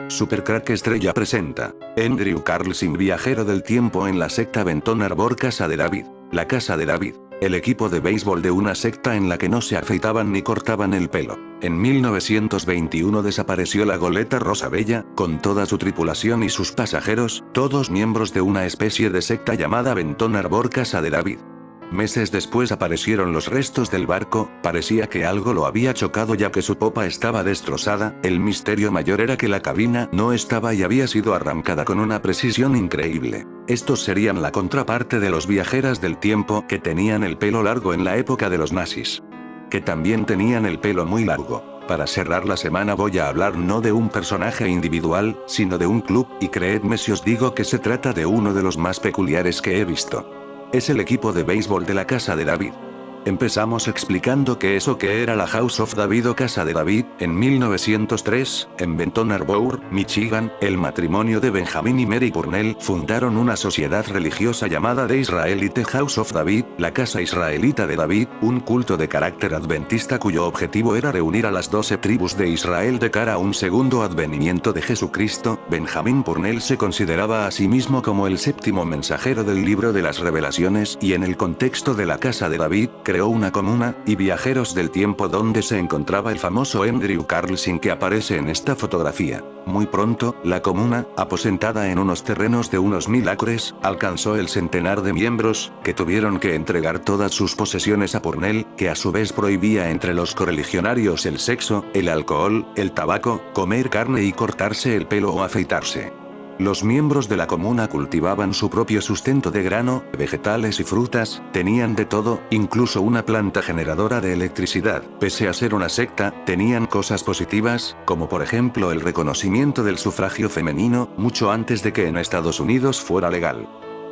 Supercrack Estrella presenta Andrew Carlson, viajero del tiempo en la secta Benton Arbor. Casa de David. La Casa de David. El equipo de béisbol de una secta en la que no se afeitaban ni cortaban el pelo. En 1921 desapareció la goleta Rosa Bella, con toda su tripulación y sus pasajeros, todos miembros de una especie de secta llamada Benton Arbor. Casa de David. Meses después aparecieron los restos del barco, parecía que algo lo había chocado ya que su popa estaba destrozada. El misterio mayor era que la cabina no estaba y había sido arrancada con una precisión increíble. Estos serían la contraparte de los viajeros del tiempo que tenían el pelo largo en la época de los nazis. Que también tenían el pelo muy largo. Para cerrar la semana voy a hablar no de un personaje individual, sino de un club, y creedme si os digo que se trata de uno de los más peculiares que he visto. Es el equipo de béisbol de la Casa de David. Empezamos explicando qué es o qué era la House of David o Casa de David. En 1903, en Benton Arbor, Michigan, el matrimonio de Benjamin y Mary Purnell fundaron una sociedad religiosa llamada The Israelite House of David, la Casa Israelita de David, un culto de carácter adventista cuyo objetivo era reunir a las 12 tribus de Israel de cara a un segundo advenimiento de Jesucristo. Benjamin Purnell se consideraba a sí mismo como el séptimo mensajero del libro de las Revelaciones y en el contexto de la Casa de David, creó una comuna y viajeros del tiempo donde se encontraba el famoso Andrew Carlson que aparece en esta fotografía. Muy pronto, la comuna, aposentada en unos terrenos de unos 1000 acres, alcanzó el centenar de miembros, que tuvieron que entregar todas sus posesiones a Purnell, que a su vez prohibía entre los correligionarios el sexo, el alcohol, el tabaco, comer carne y cortarse el pelo o afeitarse. Los miembros de la comuna cultivaban su propio sustento de grano, vegetales y frutas, tenían de todo, incluso una planta generadora de electricidad. Pese a ser una secta, tenían cosas positivas, como por ejemplo el reconocimiento del sufragio femenino, mucho antes de que en Estados Unidos fuera legal.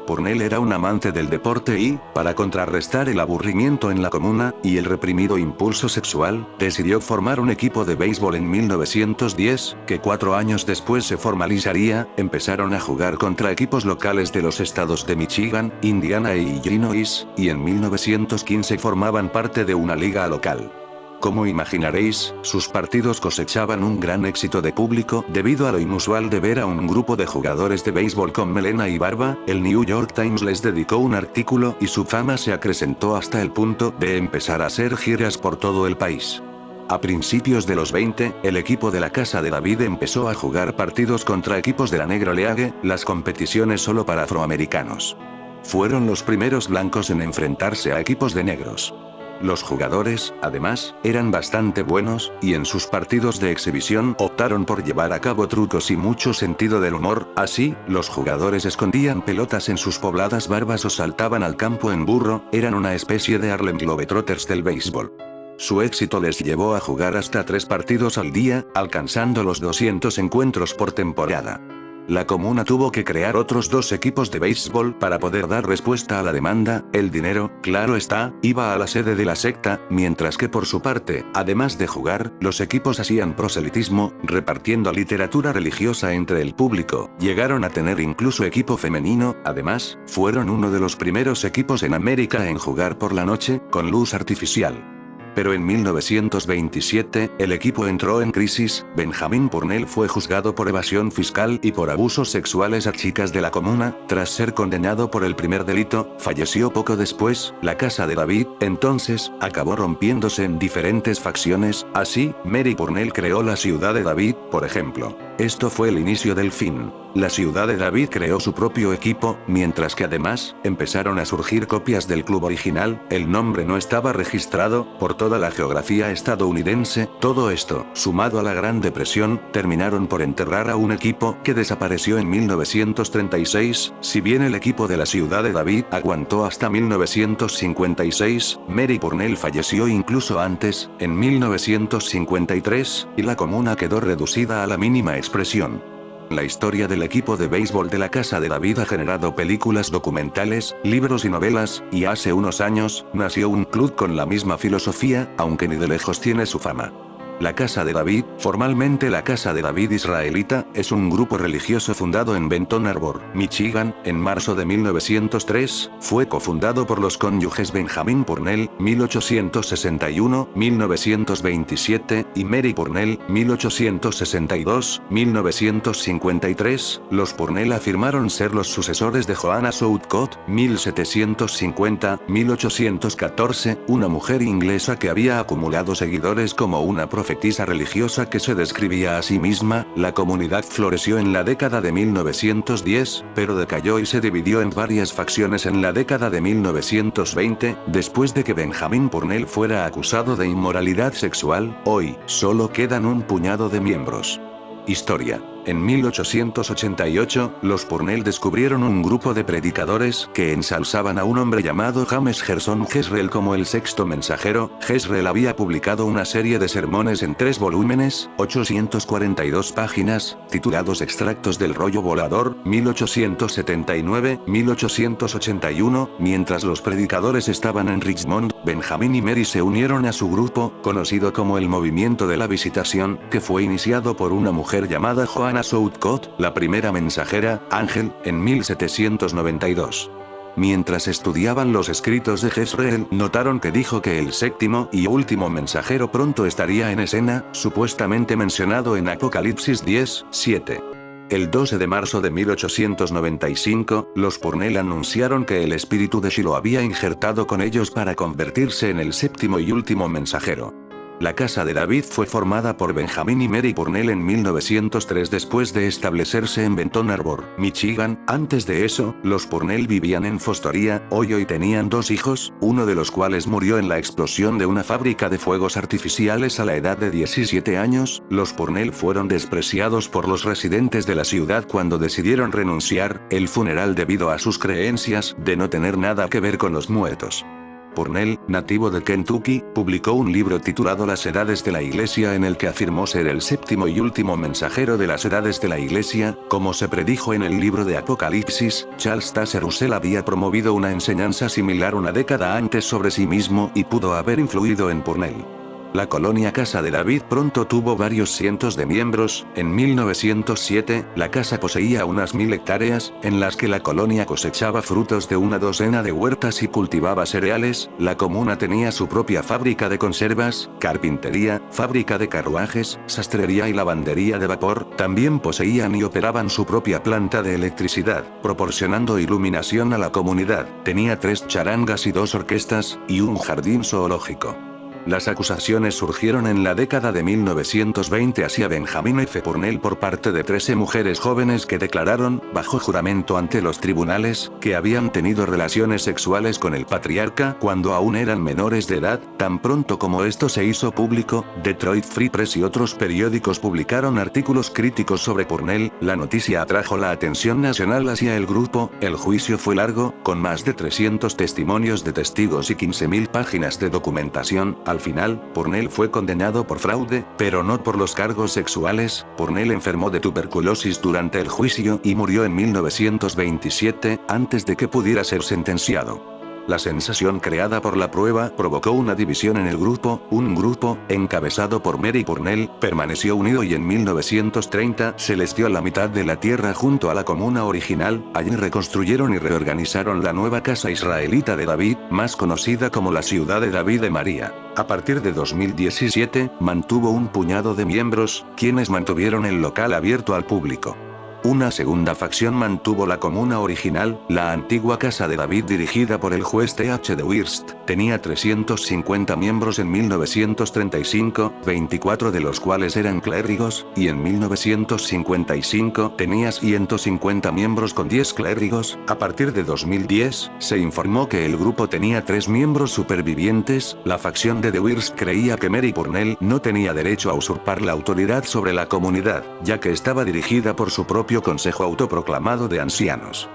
Purnell era un amante del deporte y, para contrarrestar el aburrimiento en la comuna, y el reprimido impulso sexual, decidió formar un equipo de béisbol en 1910, que 4 años después se formalizaría. Empezaron a jugar contra equipos locales de los estados de Michigan, Indiana e Illinois, y en 1915 formaban parte de una liga local. Como imaginaréis, sus partidos cosechaban un gran éxito de público debido a lo inusual de ver a un grupo de jugadores de béisbol con melena y barba. El New York Times les dedicó un artículo y su fama se acrecentó hasta el punto de empezar a hacer giras por todo el país. A principios de los 20, el equipo de la Casa de David empezó a jugar partidos contra equipos de la Negro League, las competiciones solo para afroamericanos. Fueron los primeros blancos en enfrentarse a equipos de negros. Los jugadores, además, eran bastante buenos, y en sus partidos de exhibición optaron por llevar a cabo trucos y mucho sentido del humor. Así, los jugadores escondían pelotas en sus pobladas barbas o saltaban al campo en burro, eran una especie de Harlem Globetrotters del béisbol. Su éxito les llevó a jugar hasta 3 partidos al día, alcanzando los 200 encuentros por temporada. La comuna tuvo que crear otros 2 equipos de béisbol para poder dar respuesta a la demanda. El dinero, claro está, iba a la sede de la secta, mientras que por su parte, además de jugar, los equipos hacían proselitismo, repartiendo literatura religiosa entre el público. Llegaron a tener incluso equipo femenino. Además, fueron uno de los primeros equipos en América en jugar por la noche, con luz artificial. Pero en 1927, el equipo entró en crisis. Benjamin Purnell fue juzgado por evasión fiscal y por abusos sexuales a chicas de la comuna. Tras ser condenado por el primer delito, falleció poco después. La Casa de David, entonces, acabó rompiéndose en diferentes facciones. Así, Mary Purnell creó la Ciudad de David, por ejemplo. Esto fue el inicio del fin. La Ciudad de David creó su propio equipo, mientras que además, empezaron a surgir copias del club original. El nombre no estaba registrado por toda la geografía estadounidense. Todo esto, sumado a la Gran Depresión, terminaron por enterrar a un equipo que desapareció en 1936. Si bien el equipo de la Ciudad de David aguantó hasta 1956, Mary Purnell falleció incluso antes, en 1953, y la comuna quedó reducida a la mínima expresión. La historia del equipo de béisbol de la Casa de David ha generado películas documentales, libros y novelas, y hace unos años, nació un club con la misma filosofía, aunque ni de lejos tiene su fama. La Casa de David, formalmente la Casa de David Israelita, es un grupo religioso fundado en Benton Harbor, Michigan, en marzo de 1903, fue cofundado por los cónyuges Benjamin Purnell, 1861-1927, y Mary Purnell, 1862-1953. Los Purnell afirmaron ser los sucesores de Joanna Southcott, 1750-1814, una mujer inglesa que había acumulado seguidores como una profetisa religiosa que se describía a sí misma. La comunidad floreció en la década de 1910, pero decayó y se dividió en varias facciones en la década de 1920, después de que Benjamin Purnell fuera acusado de inmoralidad sexual. Hoy, solo quedan un puñado de miembros. Historia. En 1888, los Purnell descubrieron un grupo de predicadores que ensalzaban a un hombre llamado James Gerson Jezreel como el sexto mensajero. Jezreel había publicado una serie de sermones en 3 volúmenes, 842 páginas, titulados Extractos del Rollo Volador, 1879-1881. Mientras los predicadores estaban en Richmond, Benjamin y Mary se unieron a su grupo, conocido como el Movimiento de la Visitación, que fue iniciado por una mujer llamada Joanna Southcott, la primera mensajera, Ángel, en 1792. Mientras estudiaban los escritos de Jezreel, notaron que dijo que el séptimo y último mensajero pronto estaría en escena, supuestamente mencionado en Apocalipsis 10:7. El 12 de marzo de 1895, los Purnell anunciaron que el espíritu de Shiloh había injertado con ellos para convertirse en el séptimo y último mensajero. La Casa de David fue formada por Benjamin y Mary Purnell en 1903 después de establecerse en Benton Harbor, Michigan. Antes de eso, los Purnell vivían en Fostoria, Ohio y tenían 2 hijos, uno de los cuales murió en la explosión de una fábrica de fuegos artificiales a la edad de 17 años. Los Purnell fueron despreciados por los residentes de la ciudad cuando decidieron renunciar el funeral debido a sus creencias de no tener nada que ver con los muertos. Purnell, nativo de Kentucky, publicó un libro titulado Las Edades de la Iglesia en el que afirmó ser el séptimo y último mensajero de las edades de la Iglesia. Como se predijo en el libro de Apocalipsis, Charles Taze Russell había promovido una enseñanza similar una década antes sobre sí mismo y pudo haber influido en Purnell. La colonia Casa de David pronto tuvo varios cientos de miembros. En 1907, la casa poseía unas 1000 hectáreas, en las que la colonia cosechaba frutos de una docena de huertas y cultivaba cereales. La comuna tenía su propia fábrica de conservas, carpintería, fábrica de carruajes, sastrería y lavandería de vapor. También poseían y operaban su propia planta de electricidad, proporcionando iluminación a la comunidad. Tenía 3 charangas y 2 orquestas, y un jardín zoológico. Las acusaciones surgieron en la década de 1920 hacia Benjamin F. Purnell por parte de 13 mujeres jóvenes que declararon, bajo juramento ante los tribunales, que habían tenido relaciones sexuales con el patriarca cuando aún eran menores de edad. Tan pronto como esto se hizo público, Detroit Free Press y otros periódicos publicaron artículos críticos sobre Purnell. La noticia atrajo la atención nacional hacia el grupo. El juicio fue largo, con más de 300 testimonios de testigos y 15.000 páginas de documentación. Al final, Purnell fue condenado por fraude, pero no por los cargos sexuales. Purnell enfermó de tuberculosis durante el juicio y murió en 1927, antes de que pudiera ser sentenciado. La sensación creada por la prueba provocó una división en el grupo. Un grupo, encabezado por Mary Purnell, permaneció unido y en 1930 se les dio la mitad de la tierra junto a la comuna original. Allí reconstruyeron y reorganizaron la nueva casa israelita de David, más conocida como la Ciudad de David de María. A partir de 2017, mantuvo un puñado de miembros, quienes mantuvieron el local abierto al público. Una segunda facción mantuvo la comuna original. La antigua Casa de David, dirigida por el juez T.H. de Wirst, tenía 350 miembros en 1935, 24 de los cuales eran clérigos, y en 1955 tenía 150 miembros con 10 clérigos. A partir de 2010, se informó que el grupo tenía 3 miembros supervivientes. La facción de Wirst creía que Mary Purnell no tenía derecho a usurpar la autoridad sobre la comunidad, ya que estaba dirigida por su propio consejo autoproclamado de ancianos.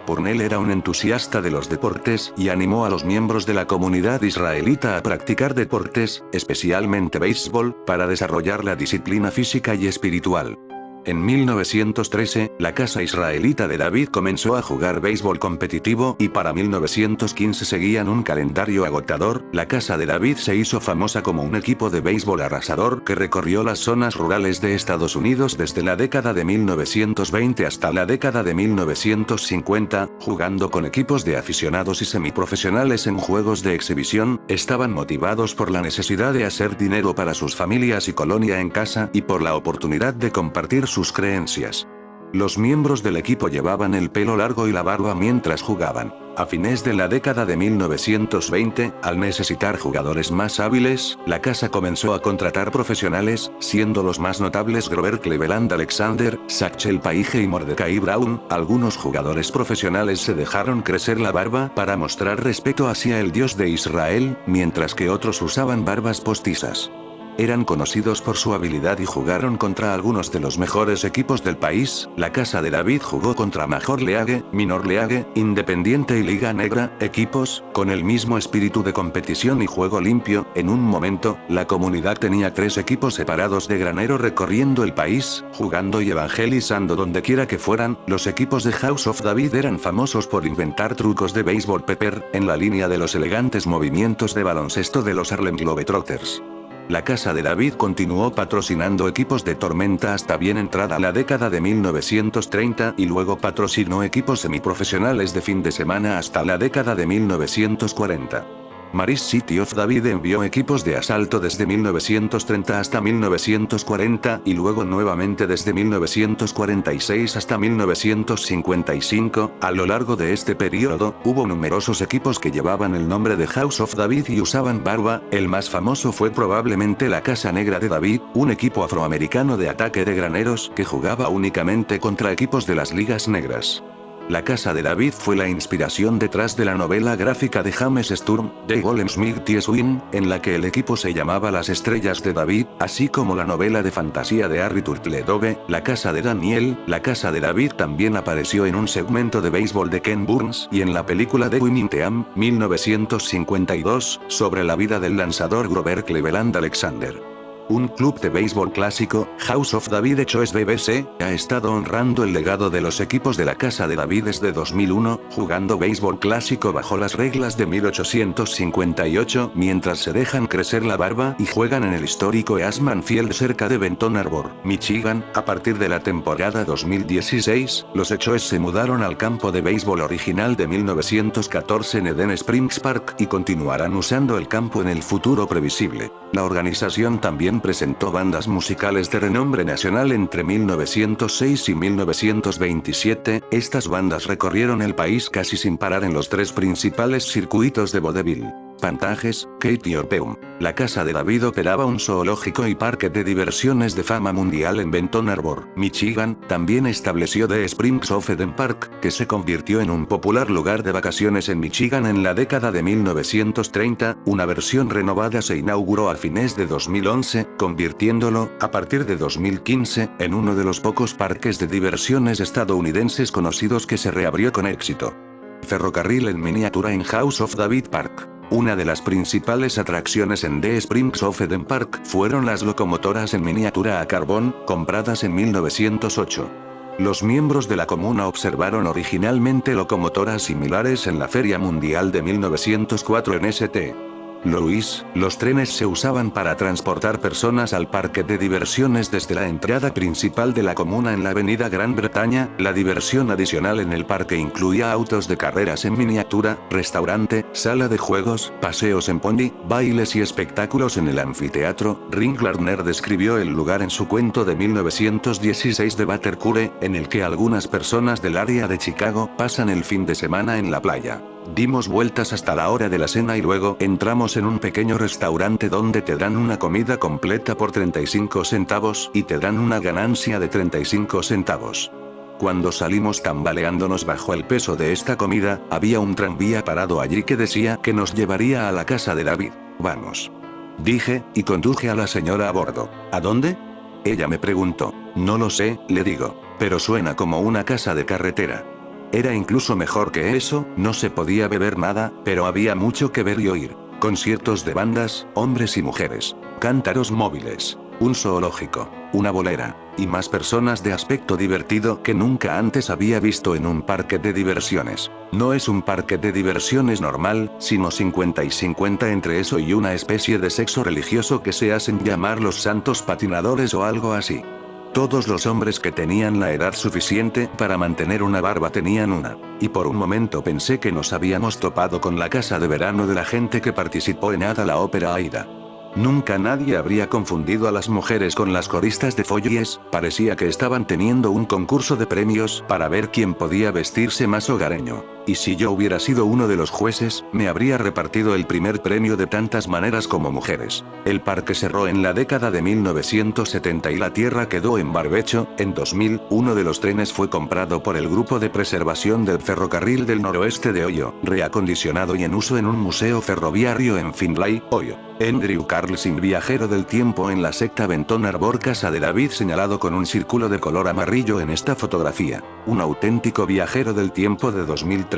Purnell era un entusiasta de los deportes y animó a los miembros de la comunidad israelita a practicar deportes, especialmente béisbol, para desarrollar la disciplina física y espiritual. En 1913, la casa israelita de David comenzó a jugar béisbol competitivo y para 1915 seguían un calendario agotador. La casa de David se hizo famosa como un equipo de béisbol arrasador que recorrió las zonas rurales de Estados Unidos desde la década de 1920 hasta la década de 1950, jugando con equipos de aficionados y semiprofesionales en juegos de exhibición. Estaban motivados por la necesidad de hacer dinero para sus familias y colonia en casa y por la oportunidad de compartir sus creencias. Los miembros del equipo llevaban el pelo largo y la barba mientras jugaban. A fines de la década de 1920, al necesitar jugadores más hábiles, la casa comenzó a contratar profesionales, siendo los más notables Grover Cleveland Alexander, Satchel Paige y Mordecai Brown. Algunos jugadores profesionales se dejaron crecer la barba para mostrar respeto hacia el Dios de Israel, mientras que otros usaban barbas postizas. Eran conocidos por su habilidad y jugaron contra algunos de los mejores equipos del país. La casa de David jugó contra Major League, Minor League, Independiente y Liga Negra, equipos con el mismo espíritu de competición y juego limpio. En un momento, la comunidad tenía 3 equipos separados de granero recorriendo el país, jugando y evangelizando donde quiera que fueran. Los equipos de House of David eran famosos por inventar trucos de béisbol pepper, en la línea de los elegantes movimientos de baloncesto de los Harlem Globetrotters. La casa de David continuó patrocinando equipos de tormenta hasta bien entrada la década de 1930 y luego patrocinó equipos semiprofesionales de fin de semana hasta la década de 1940. Maris City of David envió equipos de asalto desde 1930 hasta 1940 y luego nuevamente desde 1946 hasta 1955. A lo largo de este periodo, hubo numerosos equipos que llevaban el nombre de House of David y usaban barba. El más famoso fue probablemente la Casa Negra de David, un equipo afroamericano de ataque de graneros que jugaba únicamente contra equipos de las ligas negras. La casa de David fue la inspiración detrás de la novela gráfica de James Sturm, de Golem Smith T. Swin, en la que el equipo se llamaba Las Estrellas de David, así como la novela de fantasía de Harry Turtledove, La Casa de Daniel. La casa de David también apareció en un segmento de béisbol de Ken Burns y en la película The Winning Team, 1952, sobre la vida del lanzador Grover Cleveland Alexander. Un club de béisbol clásico, House of David hecho BBC, ha estado honrando el legado de los equipos de la Casa de David desde 2001, jugando béisbol clásico bajo las reglas de 1858 mientras se dejan crecer la barba y juegan en el histórico Eastman Field cerca de Benton Harbor, Michigan. A partir de la temporada 2016, los Echoes se mudaron al campo de béisbol original de 1914 en Eden Springs Park y continuarán usando el campo en el futuro previsible. La organización también presentó bandas musicales de renombre nacional entre 1906 y 1927. Estas bandas recorrieron el país casi sin parar en los 3 principales circuitos de vodevil: Pantages, Katy y Orpheum. La Casa de David operaba un zoológico y parque de diversiones de fama mundial en Benton Harbor, Michigan. También estableció The Springs of Eden Park, que se convirtió en un popular lugar de vacaciones en Michigan en la década de 1930. Una versión renovada se inauguró a fines de 2011, convirtiéndolo, a partir de 2015, en uno de los pocos parques de diversiones estadounidenses conocidos que se reabrió con éxito. Ferrocarril en miniatura en House of David Park. Una de las principales atracciones en The Springs of Eden Park fueron las locomotoras en miniatura a carbón, compradas en 1908. Los miembros de la comuna observaron originalmente locomotoras similares en la Feria Mundial de 1904 en St. Louis. Los trenes se usaban para transportar personas al parque de diversiones desde la entrada principal de la comuna en la avenida Gran Bretaña. La diversión adicional en el parque incluía autos de carreras en miniatura, restaurante, sala de juegos, paseos en pony, bailes y espectáculos en el anfiteatro. Ring Lardner describió el lugar en su cuento de 1916 de Buttercure, en el que algunas personas del área de Chicago pasan el fin de semana en la playa. Dimos vueltas hasta la hora de la cena y luego entramos en un pequeño restaurante donde te dan una comida completa por 35 centavos y te dan una ganancia de 35 centavos. Cuando salimos tambaleándonos bajo el peso de esta comida, había un tranvía parado allí que decía que nos llevaría a la casa de David. Vamos. Dije, y conduje a la señora a bordo. ¿A dónde? Ella me preguntó. No lo sé, le digo, pero suena como una casa de carretera. Era incluso mejor que eso. No se podía beber nada, pero había mucho que ver y oír. Conciertos de bandas, hombres y mujeres. Cántaros móviles. un zoológico, una bolera, y más personas de aspecto divertido que nunca antes había visto en un parque de diversiones. No es un parque de diversiones normal, sino 50 y 50 entre eso y una especie de sexo religioso que se hacen llamar los santos patinadores o algo así. Todos los hombres que tenían la edad suficiente para mantener una barba tenían una. Y por un momento pensé que nos habíamos topado con la casa de verano de la gente que participó en Ada la ópera Aida. Nunca nadie habría confundido a las mujeres con las coristas de Follies, parecía que estaban teniendo un concurso de premios para ver quién podía vestirse más hogareño. Y si yo hubiera sido uno de los jueces, me habría repartido el primer premio de tantas maneras como mujeres. El parque cerró en la década de 1970 y la tierra quedó en barbecho. En 2000, uno de los trenes fue comprado por el Grupo de Preservación del Ferrocarril del Noroeste de Ohio, reacondicionado y en uso en un museo ferroviario en Findlay, Ohio. Andrew Carlson, viajero del tiempo en la secta Benton Arbor Casa de David, señalado con un círculo de color amarillo en esta fotografía. Un auténtico viajero del tiempo de 2003.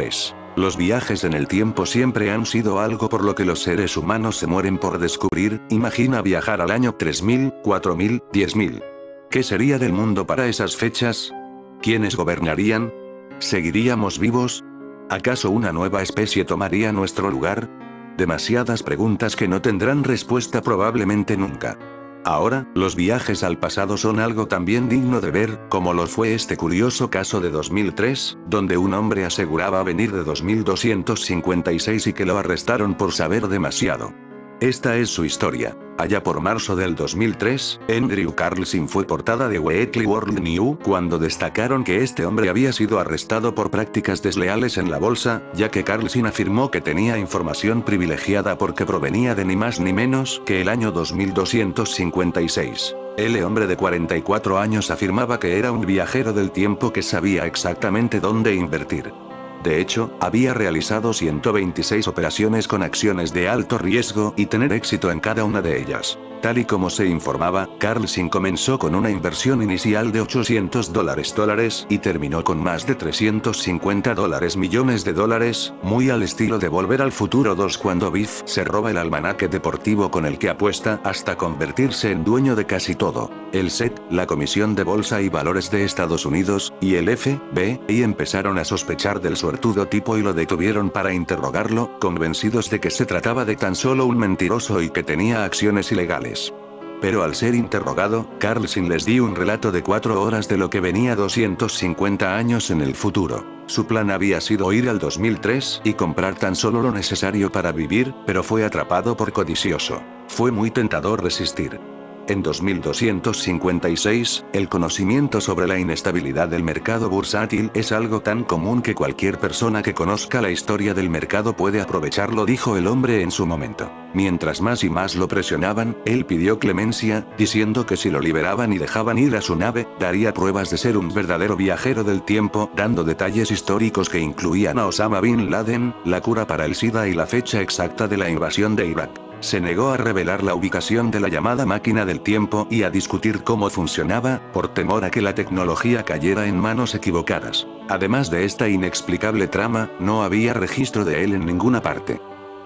Los viajes en el tiempo siempre han sido algo por lo que los seres humanos se mueren por descubrir. Imagina viajar al año 3000, 4000, 10000. ¿Qué sería del mundo para esas fechas? ¿Quiénes gobernarían? ¿Seguiríamos vivos? ¿Acaso una nueva especie tomaría nuestro lugar? Demasiadas preguntas que no tendrán respuesta probablemente nunca. Ahora, los viajes al pasado son algo también digno de ver, como lo fue este curioso caso de 2003, donde un hombre aseguraba venir de 2256 y que lo arrestaron por saber demasiado. Esta es su historia. Allá por marzo del 2003, Andrew Carlson fue portada de Weekly World News cuando destacaron que este hombre había sido arrestado por prácticas desleales en la bolsa, ya que Carlson afirmó que tenía información privilegiada porque provenía de ni más ni menos que el año 2256. El hombre de 44 años afirmaba que era un viajero del tiempo que sabía exactamente dónde invertir. De hecho, había realizado 126 operaciones con acciones de alto riesgo y tener éxito en cada una de ellas. Tal y como se informaba, Carlson comenzó con una inversión inicial de $800 y terminó con más de $350 millones, muy al estilo de Volver al Futuro 2 cuando Biff se roba el almanaque deportivo con el que apuesta hasta convertirse en dueño de casi todo. El SEC, la Comisión de Bolsa y Valores de Estados Unidos, y el FBI empezaron a sospechar del suertudo tipo y lo detuvieron para interrogarlo, convencidos de que se trataba de tan solo un mentiroso y que tenía acciones ilegales. Pero al ser interrogado, Carlson les dio un relato de 4 horas de lo que venía 250 años en el futuro. Su plan había sido ir al 2003 y comprar tan solo lo necesario para vivir, pero fue atrapado por codicioso. Fue muy tentador resistir. En 2256, el conocimiento sobre la inestabilidad del mercado bursátil es algo tan común que cualquier persona que conozca la historia del mercado puede aprovecharlo, dijo el hombre en su momento. Mientras más y más lo presionaban, él pidió clemencia, diciendo que si lo liberaban y dejaban ir a su nave, daría pruebas de ser un verdadero viajero del tiempo, dando detalles históricos que incluían a Osama Bin Laden, la cura para el SIDA y la fecha exacta de la invasión de Irak. Se negó a revelar la ubicación de la llamada máquina del tiempo y a discutir cómo funcionaba, por temor a que la tecnología cayera en manos equivocadas. Además de esta inexplicable trama, no había registro de él en ninguna parte.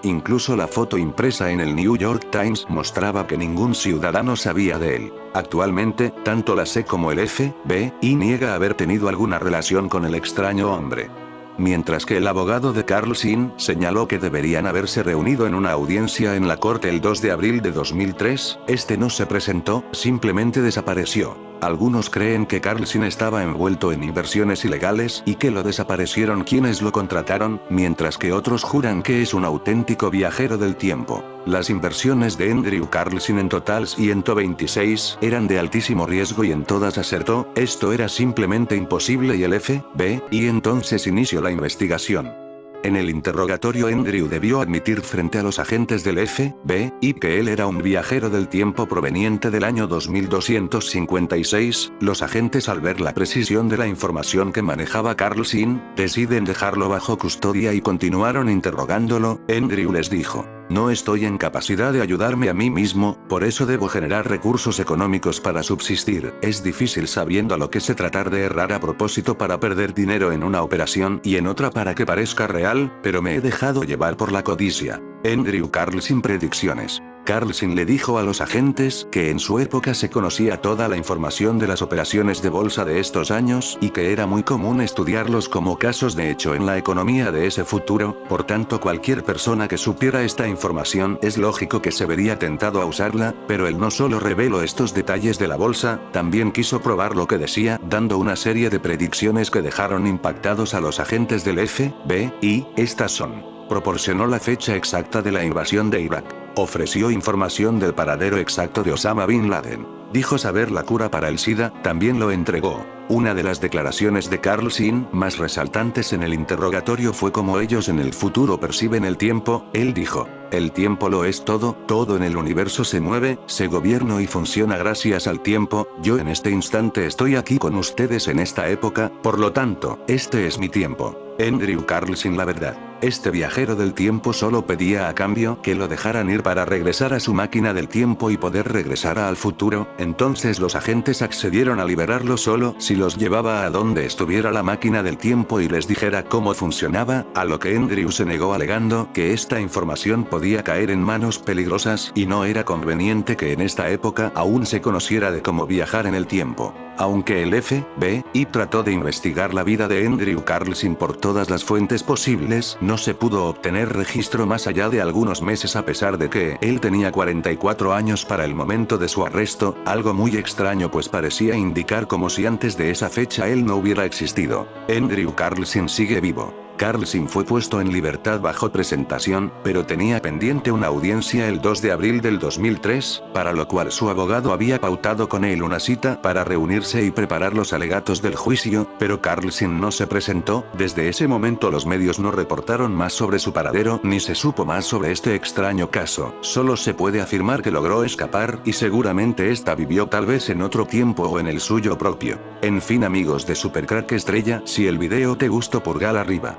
Incluso la foto impresa en el New York Times mostraba que ningún ciudadano sabía de él. Actualmente, tanto la SEC como el FBI niega haber tenido alguna relación con el extraño hombre. Mientras que el abogado de Carlson señaló que deberían haberse reunido en una audiencia en la corte el 2 de abril de 2003, este no se presentó, simplemente desapareció. Algunos creen que Carlson estaba envuelto en inversiones ilegales y que lo desaparecieron quienes lo contrataron, mientras que otros juran que es un auténtico viajero del tiempo. Las inversiones de Andrew Carlson en total 126 eran de altísimo riesgo y en todas acertó. Esto era simplemente imposible y el FBI entonces inició la investigación. En el interrogatorio, Andrew debió admitir frente a los agentes del FBI que él era un viajero del tiempo proveniente del año 2256. Los agentes, al ver la precisión de la información que manejaba Carlson, deciden dejarlo bajo custodia y continuaron interrogándolo. Andrew les dijo: "No estoy en capacidad de ayudarme a mí mismo, por eso debo generar recursos económicos para subsistir. Es difícil sabiendo a lo que se tratar de errar a propósito para perder dinero en una operación y en otra para que parezca real, pero me he dejado llevar por la codicia". Andrew Carlson predicciones. Carlson le dijo a los agentes que en su época se conocía toda la información de las operaciones de bolsa de estos años y que era muy común estudiarlos como casos de hecho en la economía de ese futuro, por tanto cualquier persona que supiera esta información es lógico que se vería tentado a usarla, pero él no solo reveló estos detalles de la bolsa, también quiso probar lo que decía, dando una serie de predicciones que dejaron impactados a los agentes del FBI, estas son. Proporcionó la fecha exacta de la invasión de Irak. Ofreció información del paradero exacto de Osama Bin Laden. Dijo saber la cura para el SIDA, también lo entregó. Una de las declaraciones de Carlson más resaltantes en el interrogatorio fue cómo ellos en el futuro perciben el tiempo. Él dijo: el tiempo lo es todo, todo en el universo se mueve, se gobierna y funciona gracias al tiempo, yo en este instante estoy aquí con ustedes en esta época, por lo tanto, este es mi tiempo. Andrew Carlson la verdad. Este viajero del tiempo solo pedía a cambio que lo dejaran ir para regresar a su máquina del tiempo y poder regresar al futuro, entonces los agentes accedieron a liberarlo solo si los llevaba a donde estuviera la máquina del tiempo y les dijera cómo funcionaba, a lo que Andrew se negó alegando que esta información podía caer en manos peligrosas y no era conveniente que en esta época aún se conociera de cómo viajar en el tiempo. Aunque el FBI trató de investigar la vida de Andrew Carlson por todas las fuentes posibles, no se pudo obtener registro más allá de algunos meses a pesar de que él tenía 44 años para el momento de su arresto, algo muy extraño pues parecía indicar como si antes de esa fecha él no hubiera existido. Andrew Carlson sigue vivo. Carlson fue puesto en libertad bajo presentación, pero tenía pendiente una audiencia el 2 de abril del 2003, para lo cual su abogado había pautado con él una cita para reunirse y preparar los alegatos del juicio, pero Carlson no se presentó. Desde ese momento los medios no reportaron más sobre su paradero ni se supo más sobre este extraño caso. Solo se puede afirmar que logró escapar y seguramente esta vivió tal vez en otro tiempo o en el suyo propio. En fin amigos de Supercrack Estrella, si el video te gustó pulgar arriba.